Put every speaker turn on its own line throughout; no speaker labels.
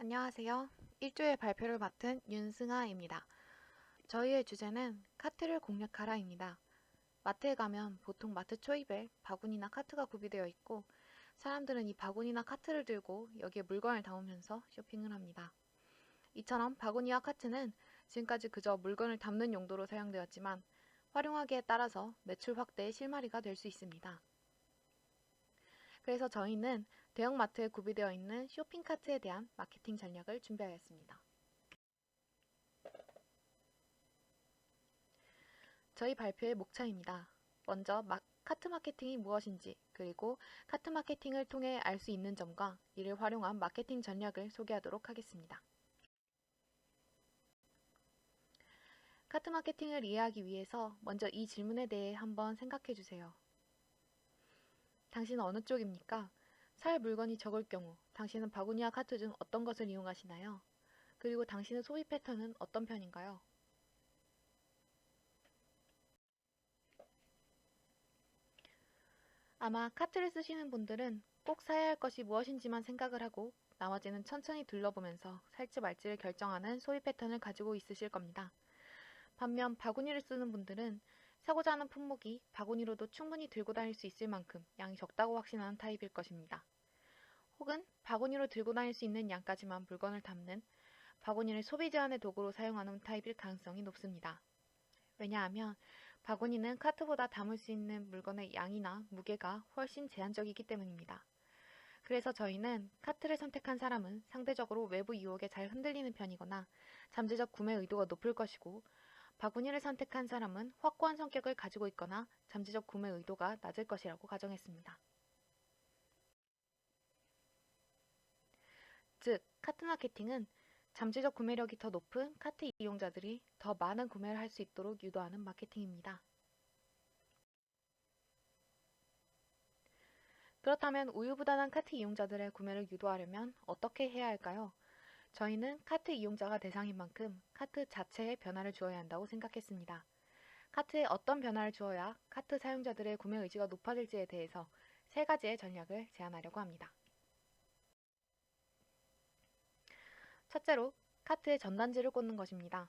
안녕하세요. 1조의 발표를 맡은 윤승아입니다. 저희의 주제는 카트를 공략하라입니다. 마트에 가면 보통 마트 초입에 바구니나 카트가 구비되어 있고 사람들은 이 바구니나 카트를 들고 여기에 물건을 담으면서 쇼핑을 합니다. 이처럼 바구니와 카트는 지금까지 그저 물건을 담는 용도로 사용되었지만 활용하기에 따라서 매출 확대의 실마리가 될 수 있습니다. 그래서 저희는 대형마트에 구비되어 있는 쇼핑카트에 대한 마케팅 전략을 준비하였습니다. 저희 발표의 목차입니다. 먼저 카트 마케팅이 무엇인지, 그리고 카트 마케팅을 통해 알 수 있는 점과 이를 활용한 마케팅 전략을 소개하도록 하겠습니다. 카트 마케팅을 이해하기 위해서 먼저 이 질문에 대해 한번 생각해 주세요. 당신은 어느 쪽입니까? 살 물건이 적을 경우 당신은 바구니와 카트 중 어떤 것을 이용하시나요? 그리고 당신의 소비 패턴은 어떤 편인가요? 아마 카트를 쓰시는 분들은 꼭 사야 할 것이 무엇인지만 생각을 하고 나머지는 천천히 둘러보면서 살지 말지를 결정하는 소비 패턴을 가지고 있으실 겁니다. 반면 바구니를 쓰는 분들은 사고자 하는 품목이 바구니로도 충분히 들고 다닐 수 있을 만큼 양이 적다고 확신하는 타입일 것입니다. 혹은 바구니로 들고 다닐 수 있는 양까지만 물건을 담는 바구니를 소비 제한의 도구로 사용하는 타입일 가능성이 높습니다. 왜냐하면 바구니는 카트보다 담을 수 있는 물건의 양이나 무게가 훨씬 제한적이기 때문입니다. 그래서 저희는 카트를 선택한 사람은 상대적으로 외부 유혹에 잘 흔들리는 편이거나 잠재적 구매 의도가 높을 것이고, 바구니를 선택한 사람은 확고한 성격을 가지고 있거나 잠재적 구매 의도가 낮을 것이라고 가정했습니다. 즉, 카트 마케팅은 잠재적 구매력이 더 높은 카트 이용자들이 더 많은 구매를 할 수 있도록 유도하는 마케팅입니다. 그렇다면 우유부단한 카트 이용자들의 구매를 유도하려면 어떻게 해야 할까요? 저희는 카트 이용자가 대상인 만큼 카트 자체에 변화를 주어야 한다고 생각했습니다. 카트에 어떤 변화를 주어야 카트 사용자들의 구매 의지가 높아질지에 대해서 세 가지의 전략을 제안하려고 합니다. 첫째로, 카트에 전단지를 꽂는 것입니다.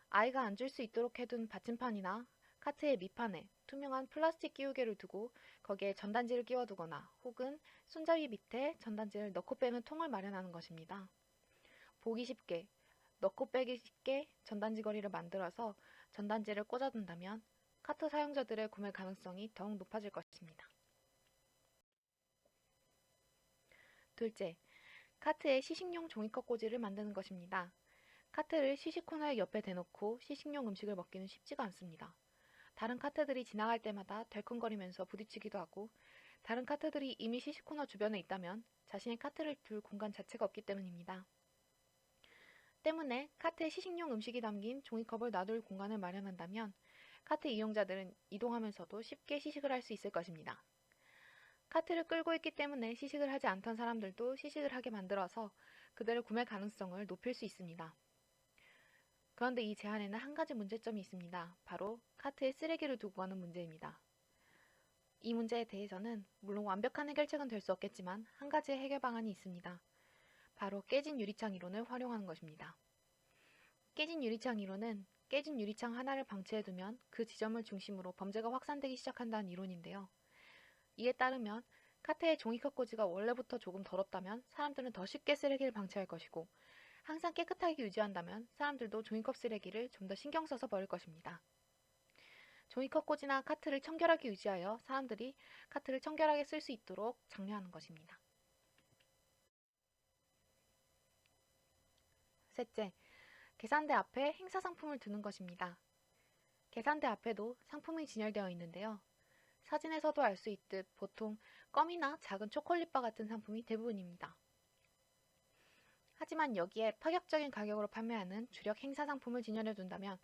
아이가 앉을 수 있도록 해둔 받침판이나 카트의 밑판에 투명한 플라스틱 끼우개를 두고 거기에 전단지를 끼워두거나 혹은 손잡이 밑에 전단지를 넣고 빼는 통을 마련하는 것입니다. 보기 쉽게, 넣고 빼기 쉽게 전단지 거리를 만들어서 전단지를 꽂아둔다면 카트 사용자들의 구매 가능성이 더욱 높아질 것입니다. 둘째, 카트에 시식용 종이컵 꽂이를 만드는 것입니다. 카트를 시식 코너의 옆에 대놓고 시식용 음식을 먹기는 쉽지가 않습니다. 다른 카트들이 지나갈 때마다 덜컹거리면서 부딪히기도 하고, 다른 카트들이 이미 시식 코너 주변에 있다면 자신의 카트를 둘 공간 자체가 없기 때문입니다. 때문에 카트에 시식용 음식이 담긴 종이컵을 놔둘 공간을 마련한다면 카트 이용자들은 이동하면서도 쉽게 시식을 할 수 있을 것입니다. 카트를 끌고 있기 때문에 시식을 하지 않던 사람들도 시식을 하게 만들어서 그들의 구매 가능성을 높일 수 있습니다. 그런데 이 제안에는 한 가지 문제점이 있습니다. 바로 카트에 쓰레기를 두고 가는 문제입니다. 이 문제에 대해서는 물론 완벽한 해결책은 될 수 없겠지만 한 가지의 해결 방안이 있습니다. 바로 깨진 유리창 이론을 활용하는 것입니다. 깨진 유리창 이론은 깨진 유리창 하나를 방치해두면 그 지점을 중심으로 범죄가 확산되기 시작한다는 이론인데요. 이에 따르면 카트의 종이컵 꽂이가 원래부터 조금 더럽다면 사람들은 더 쉽게 쓰레기를 방치할 것이고, 항상 깨끗하게 유지한다면 사람들도 종이컵 쓰레기를 좀 더 신경 써서 버릴 것입니다. 종이컵 꽂이나 카트를 청결하게 유지하여 사람들이 카트를 청결하게 쓸 수 있도록 장려하는 것입니다. 셋째, 계산대 앞에 행사 상품을 두는 것입니다. 계산대 앞에도 상품이 진열되어 있는데요. 사진에서도 알 수 있듯 보통 껌이나 작은 초콜릿바 같은 상품이 대부분입니다. 하지만 여기에 파격적인 가격으로 판매하는 주력 행사 상품을 진열해 둔다면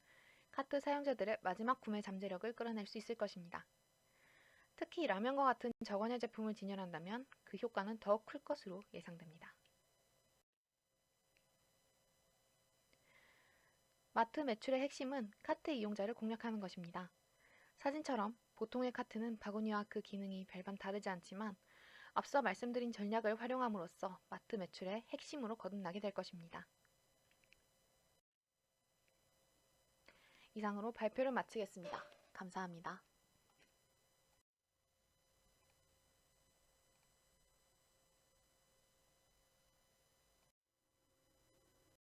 카트 사용자들의 마지막 구매 잠재력을 끌어낼 수 있을 것입니다. 특히 라면과 같은 저관여 제품을 진열한다면 그 효과는 더욱 클 것으로 예상됩니다. 마트 매출의 핵심은 카트 이용자를 공략하는 것입니다. 사진처럼 보통의 카트는 바구니와 그 기능이 별반 다르지 않지만 앞서 말씀드린 전략을 활용함으로써 마트 매출의 핵심으로 거듭나게 될 것입니다. 이상으로 발표를 마치겠습니다. 감사합니다.